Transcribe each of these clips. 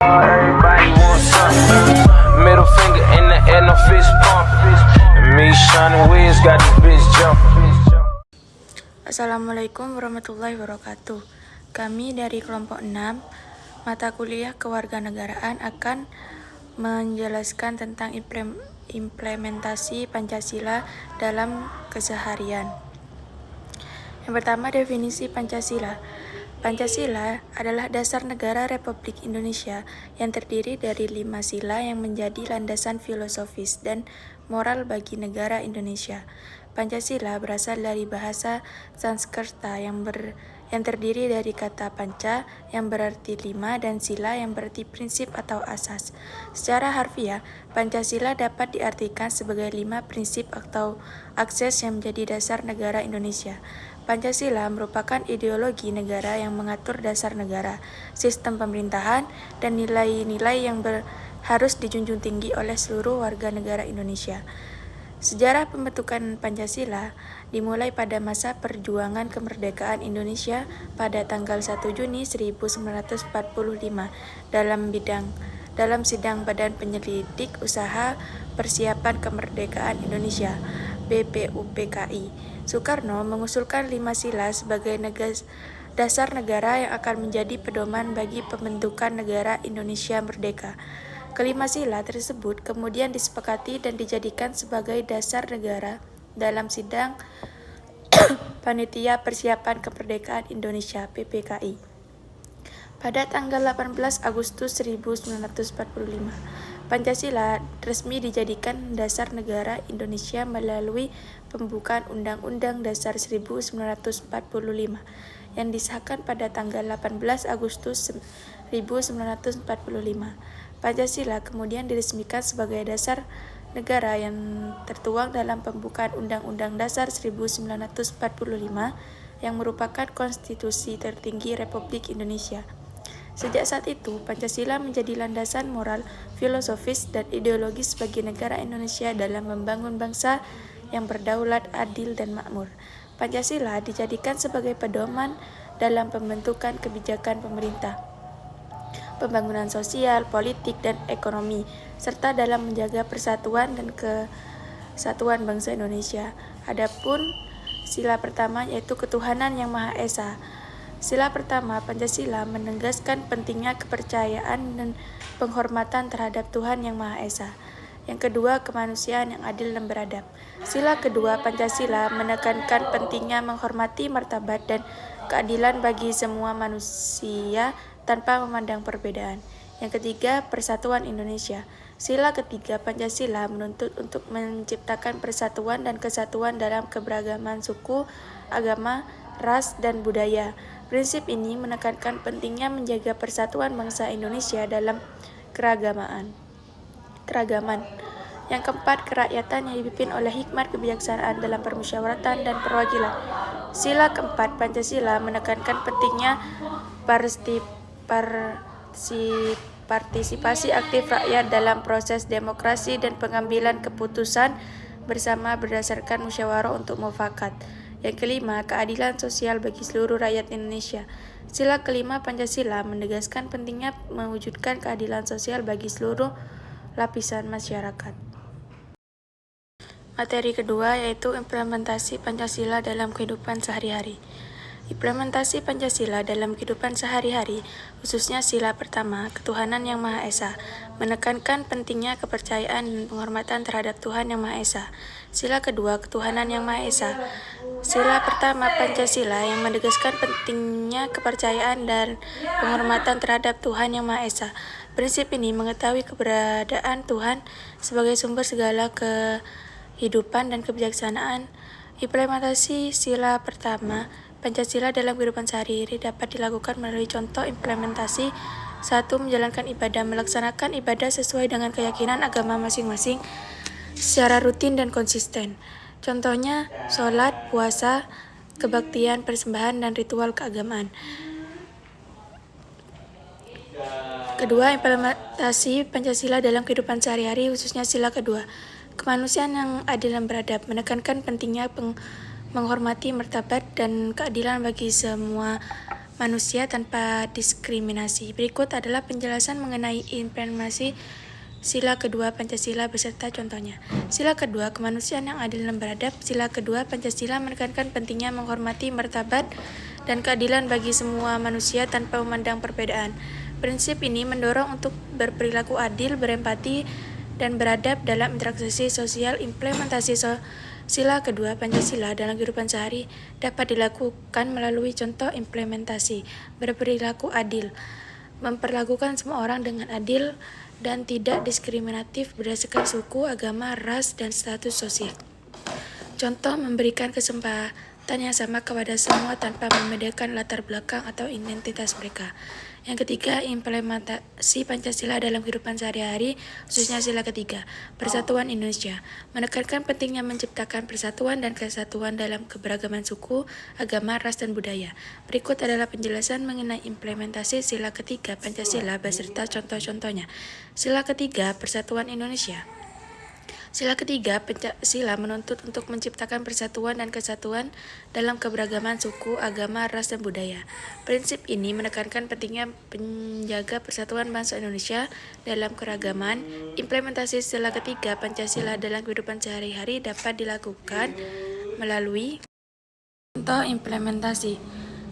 Everybody wants something. Middle finger in the air, no fist pump. And me, Sean Wiz, got this bitch jumping. Assalamualaikum warahmatullahi wabarakatuh. Kami dari kelompok 6 mata kuliah kewarganegaraan akan menjelaskan tentang implementasi Pancasila dalam keseharian. Yang pertama, definisi Pancasila. Pancasila adalah dasar negara Republik Indonesia yang terdiri dari 5 sila yang menjadi landasan filosofis dan moral bagi negara Indonesia. Pancasila berasal dari bahasa Sanskerta yang terdiri dari kata panca yang berarti 5 dan sila yang berarti prinsip atau asas. Secara harfiah, Pancasila dapat diartikan sebagai 5 prinsip atau akses yang menjadi dasar negara Indonesia. Pancasila merupakan ideologi negara yang mengatur dasar negara, sistem pemerintahan, dan nilai-nilai yang harus dijunjung tinggi oleh seluruh warga negara Indonesia. Sejarah pembentukan Pancasila dimulai pada masa perjuangan kemerdekaan Indonesia pada tanggal 1 Juni 1945 dalam sidang Badan Penyelidik Usaha Persiapan Kemerdekaan Indonesia (BPUPKI). Soekarno mengusulkan 5 sila sebagai dasar negara yang akan menjadi pedoman bagi pembentukan negara Indonesia merdeka. Kelima sila tersebut kemudian disepakati dan dijadikan sebagai dasar negara dalam sidang Panitia Persiapan Kemerdekaan Indonesia (PPKI) pada tanggal 18 Agustus 1945. Pancasila resmi dijadikan dasar negara Indonesia melalui pembukaan Undang-Undang Dasar 1945 yang disahkan pada tanggal 18 Agustus 1945. Pancasila kemudian diresmikan sebagai dasar negara yang tertuang dalam pembukaan Undang-Undang Dasar 1945 yang merupakan konstitusi tertinggi Republik Indonesia. Sejak saat itu, Pancasila menjadi landasan moral, filosofis, dan ideologis bagi negara Indonesia dalam membangun bangsa yang berdaulat, adil, dan makmur. Pancasila dijadikan sebagai pedoman dalam pembentukan kebijakan pemerintah, pembangunan sosial, politik, dan ekonomi, serta dalam menjaga persatuan dan kesatuan bangsa Indonesia. Adapun sila pertama yaitu ketuhanan yang Maha Esa. Sila pertama Pancasila menegaskan pentingnya kepercayaan dan penghormatan terhadap Tuhan yang Maha Esa. Yang kedua, kemanusiaan yang adil dan beradab. Sila kedua Pancasila menekankan pentingnya menghormati martabat dan keadilan bagi semua manusia tanpa memandang perbedaan. Yang ketiga, persatuan Indonesia. Sila ketiga Pancasila menuntut untuk menciptakan persatuan dan kesatuan dalam keberagaman suku, agama, ras, dan budaya. Prinsip ini menekankan pentingnya menjaga persatuan bangsa Indonesia dalam keragaman. Yang keempat, kerakyatan yang dipimpin oleh hikmat kebijaksanaan dalam permusyawaratan dan perwakilan. Sila keempat Pancasila menekankan pentingnya partisipasi aktif rakyat dalam proses demokrasi dan pengambilan keputusan bersama berdasarkan musyawarah untuk mufakat. Yang kelima, keadilan sosial bagi seluruh rakyat Indonesia. Sila kelima Pancasila menegaskan pentingnya mewujudkan keadilan sosial bagi seluruh lapisan masyarakat. Materi kedua yaitu implementasi Pancasila dalam kehidupan sehari-hari. Implementasi Pancasila dalam kehidupan sehari-hari, khususnya sila pertama, ketuhanan yang Maha Esa, menekankan pentingnya kepercayaan dan penghormatan terhadap Tuhan yang Maha Esa. Sila kedua, ketuhanan yang Maha Esa. Sila pertama Pancasila yang menegaskan pentingnya kepercayaan dan penghormatan terhadap Tuhan yang Maha Esa. Prinsip ini mengetahui keberadaan Tuhan sebagai sumber segala kehidupan dan kebijaksanaan. Implementasi sila pertama Pancasila dalam kehidupan sehari-hari dapat dilakukan melalui contoh implementasi. 1. Menjalankan ibadah, melaksanakan ibadah sesuai dengan keyakinan agama masing-masing secara rutin dan konsisten. Contohnya, sholat, puasa, kebaktian, persembahan, dan ritual keagamaan. Kedua, implementasi Pancasila dalam kehidupan sehari-hari, khususnya sila kedua, kemanusiaan yang adil dan beradab, menekankan pentingnya menghormati martabat dan keadilan bagi semua manusia tanpa diskriminasi. Berikut adalah penjelasan mengenai implementasi sila kedua Pancasila beserta contohnya. Sila kedua, kemanusiaan yang adil dan beradab. Sila kedua, Pancasila menekankan pentingnya menghormati martabat dan keadilan bagi semua manusia tanpa memandang perbedaan. Prinsip ini mendorong untuk berperilaku adil, berempati, dan beradab dalam interaksi sosial. Implementasi sila kedua Pancasila dalam kehidupan sehari dapat dilakukan melalui contoh implementasi berperilaku adil, memperlakukan semua orang dengan adil dan tidak diskriminatif berdasarkan suku, agama, ras, dan status sosial. Contoh, memberikan kesempatan yang sama kepada semua tanpa membedakan latar belakang atau identitas mereka. Yang ketiga, implementasi Pancasila dalam kehidupan sehari-hari, khususnya sila ketiga, Persatuan Indonesia, menekankan pentingnya menciptakan persatuan dan kesatuan dalam keberagaman suku, agama, ras, dan budaya. Berikut adalah penjelasan mengenai implementasi sila ketiga Pancasila beserta contoh-contohnya. Sila ketiga, Persatuan Indonesia. Sila ketiga, Pancasila menuntut untuk menciptakan persatuan dan kesatuan dalam keberagaman suku, agama, ras, dan budaya. Prinsip ini menekankan pentingnya menjaga persatuan bangsa Indonesia dalam keragaman. Implementasi sila ketiga Pancasila dalam kehidupan sehari-hari dapat dilakukan melalui contoh implementasi.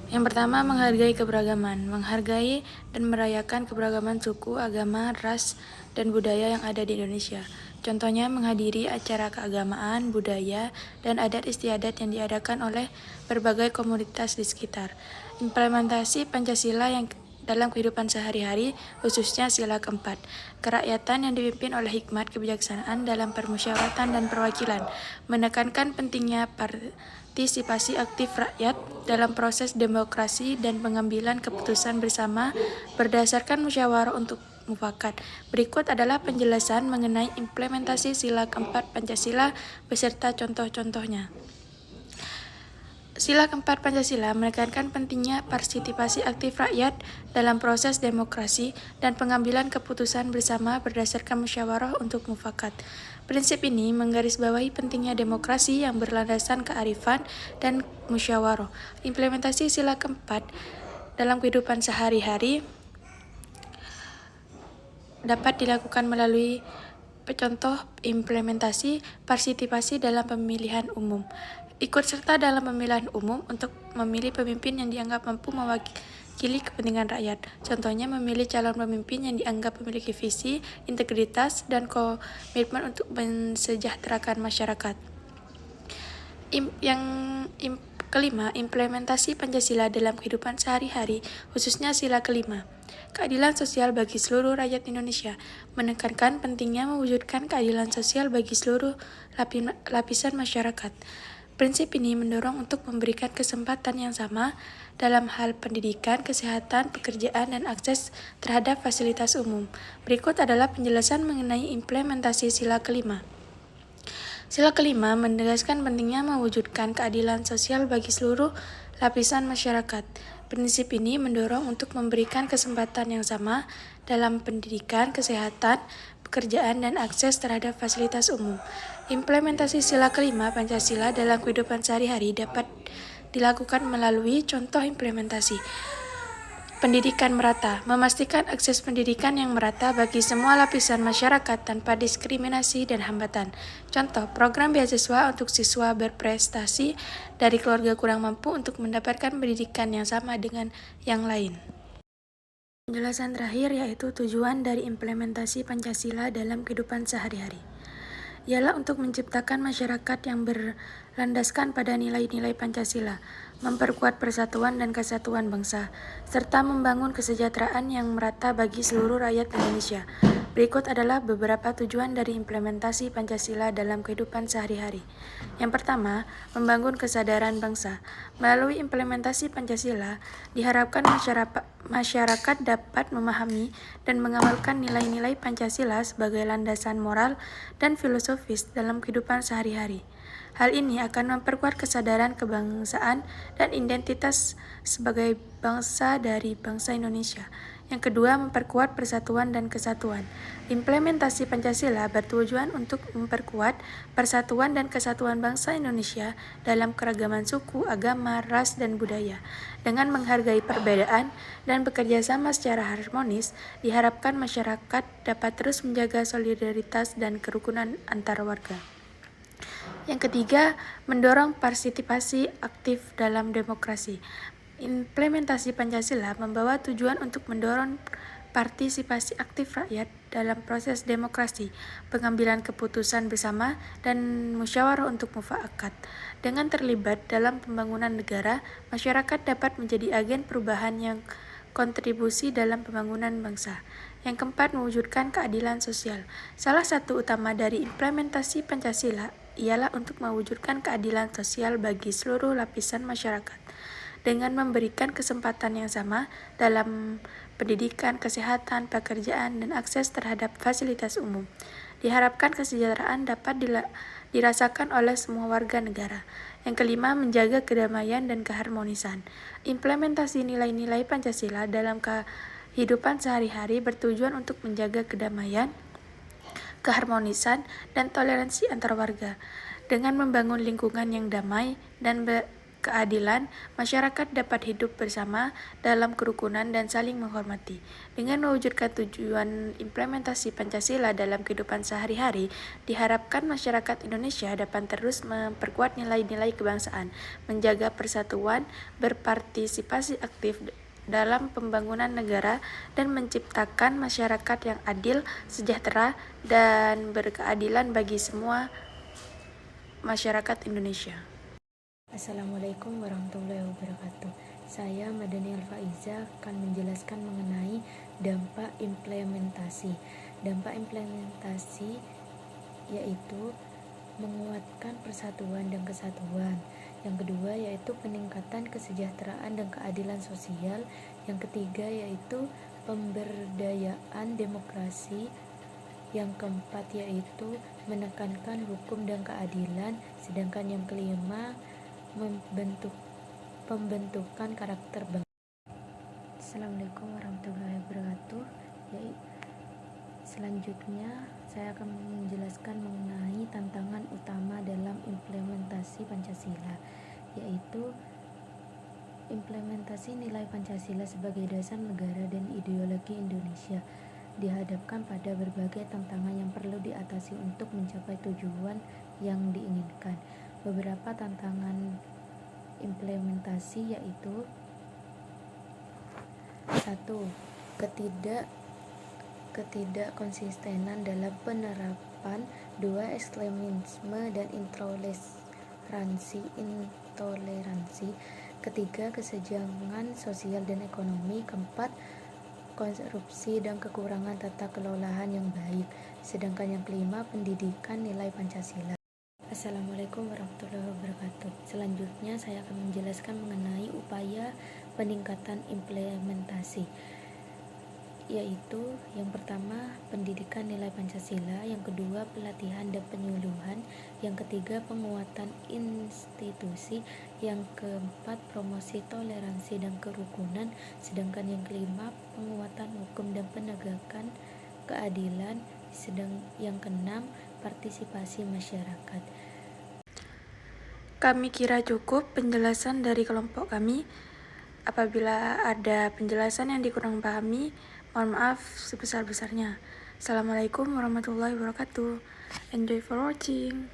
Yang pertama, menghargai keberagaman. Menghargai dan merayakan keberagaman suku, agama, ras, dan budaya yang ada di Indonesia. Contohnya, menghadiri acara keagamaan, budaya, dan adat istiadat yang diadakan oleh berbagai komunitas di sekitar. Implementasi Pancasila yang dalam kehidupan sehari-hari, khususnya sila keempat, kerakyatan yang dipimpin oleh hikmat kebijaksanaan dalam permusyawaratan dan perwakilan, menekankan pentingnya partisipasi aktif rakyat dalam proses demokrasi dan pengambilan keputusan bersama berdasarkan musyawarah untuk mufakat. Berikut adalah penjelasan mengenai implementasi sila keempat Pancasila beserta contoh-contohnya. Sila keempat Pancasila menekankan pentingnya partisipasi aktif rakyat dalam proses demokrasi dan pengambilan keputusan bersama berdasarkan musyawarah untuk mufakat. Prinsip ini menggarisbawahi pentingnya demokrasi yang berlandaskan kearifan dan musyawarah. Implementasi sila keempat dalam kehidupan sehari-hari dapat dilakukan melalui contoh implementasi partisipasi dalam pemilihan umum. Ikut serta dalam pemilihan umum untuk memilih pemimpin yang dianggap mampu mewakili kepentingan rakyat. Contohnya, memilih calon pemimpin yang dianggap memiliki visi, integritas, dan komitmen untuk mensejahterakan masyarakat. Kelima, implementasi Pancasila dalam kehidupan sehari-hari, khususnya sila kelima, keadilan sosial bagi seluruh rakyat Indonesia, menekankan pentingnya mewujudkan keadilan sosial bagi seluruh lapisan masyarakat. Prinsip ini mendorong untuk memberikan kesempatan yang sama dalam hal pendidikan, kesehatan, pekerjaan, dan akses terhadap fasilitas umum. Berikut adalah penjelasan mengenai implementasi sila kelima. Sila kelima menegaskan pentingnya mewujudkan keadilan sosial bagi seluruh lapisan masyarakat. Prinsip ini mendorong untuk memberikan kesempatan yang sama dalam pendidikan, kesehatan, pekerjaan, dan akses terhadap fasilitas umum. Implementasi sila kelima Pancasila dalam kehidupan sehari-hari dapat dilakukan melalui contoh implementasi. Pendidikan merata, memastikan akses pendidikan yang merata bagi semua lapisan masyarakat tanpa diskriminasi dan hambatan. Contoh, program beasiswa untuk siswa berprestasi dari keluarga kurang mampu untuk mendapatkan pendidikan yang sama dengan yang lain. Penjelasan terakhir yaitu tujuan dari implementasi Pancasila dalam kehidupan sehari-hari. Ialah untuk menciptakan masyarakat yang berlandaskan pada nilai-nilai Pancasila, memperkuat persatuan dan kesatuan bangsa, serta membangun kesejahteraan yang merata bagi seluruh rakyat Indonesia. Berikut adalah beberapa tujuan dari implementasi Pancasila dalam kehidupan sehari-hari. Yang pertama, membangun kesadaran bangsa. Melalui implementasi Pancasila, diharapkan masyarakat dapat memahami dan mengamalkan nilai-nilai Pancasila sebagai landasan moral dan filosofis dalam kehidupan sehari-hari. Hal ini akan memperkuat kesadaran kebangsaan dan identitas sebagai bangsa dari bangsa Indonesia. Yang kedua, memperkuat persatuan dan kesatuan. Implementasi Pancasila bertujuan untuk memperkuat persatuan dan kesatuan bangsa Indonesia dalam keragaman suku, agama, ras, dan budaya. Dengan menghargai perbedaan dan bekerja sama secara harmonis, diharapkan masyarakat dapat terus menjaga solidaritas dan kerukunan antar warga. Yang ketiga, mendorong partisipasi aktif dalam demokrasi. Implementasi Pancasila membawa tujuan untuk mendorong partisipasi aktif rakyat dalam proses demokrasi, pengambilan keputusan bersama, dan musyawarah untuk mufakat. Dengan terlibat dalam pembangunan negara, masyarakat dapat menjadi agen perubahan yang kontribusi dalam pembangunan bangsa. Yang keempat, mewujudkan keadilan sosial. Salah satu utama dari implementasi Pancasila ialah untuk mewujudkan keadilan sosial bagi seluruh lapisan masyarakat dengan memberikan kesempatan yang sama dalam pendidikan, kesehatan, pekerjaan, dan akses terhadap fasilitas umum. Diharapkan kesejahteraan dapat dirasakan oleh semua warga negara. Yang kelima, menjaga kedamaian dan keharmonisan. Implementasi nilai-nilai Pancasila dalam kehidupan sehari-hari bertujuan untuk menjaga kedamaian, keharmonisan, dan toleransi antar warga. Dengan membangun lingkungan yang damai dan keadilan, masyarakat dapat hidup bersama dalam kerukunan dan saling menghormati. Dengan mewujudkan tujuan implementasi Pancasila dalam kehidupan sehari-hari, diharapkan masyarakat Indonesia dapat terus memperkuat nilai-nilai kebangsaan, menjaga persatuan, berpartisipasi aktif dalam pembangunan negara, dan menciptakan masyarakat yang adil, sejahtera, dan berkeadilan bagi semua masyarakat Indonesia. Assalamualaikum warahmatullahi wabarakatuh. Saya Madani Alfaiza akan menjelaskan mengenai dampak implementasi. Dampak implementasi yaitu menguatkan persatuan dan kesatuan. Yang kedua yaitu peningkatan kesejahteraan dan keadilan sosial. Yang ketiga yaitu pemberdayaan demokrasi. Yang keempat yaitu menekankan hukum dan keadilan. Sedangkan yang kelima pembentukan karakter bangsa. Assalamualaikum warahmatullahi wabarakatuh. Selanjutnya saya akan menjelaskan mengenai tantangan utama dalam implementasi Pancasila, yaitu implementasi nilai Pancasila sebagai dasar negara dan ideologi Indonesia dihadapkan pada berbagai tantangan yang perlu diatasi untuk mencapai tujuan yang diinginkan. Beberapa tantangan implementasi yaitu 1. Ketidakkonsistenan dalam penerapan. 2. Ekstremisme dan intoleransi. Ketiga, kesenjangan sosial dan ekonomi. Keempat, korupsi dan kekurangan tata kelolahan yang baik. Sedangkan yang kelima, pendidikan nilai Pancasila. Assalamualaikum warahmatullahi wabarakatuh. Selanjutnya saya akan menjelaskan mengenai upaya peningkatan implementasi, yaitu yang pertama pendidikan nilai Pancasila, yang kedua pelatihan dan penyuluhan, yang ketiga penguatan institusi, yang keempat promosi toleransi dan kerukunan, sedangkan yang kelima penguatan hukum dan penegakan keadilan, sedang yang keenam partisipasi masyarakat. Kami kira cukup penjelasan dari kelompok kami. Apabila ada penjelasan yang dikurang pahami, mohon maaf sebesar-besarnya. Assalamualaikum warahmatullahi wabarakatuh. Enjoy for watching.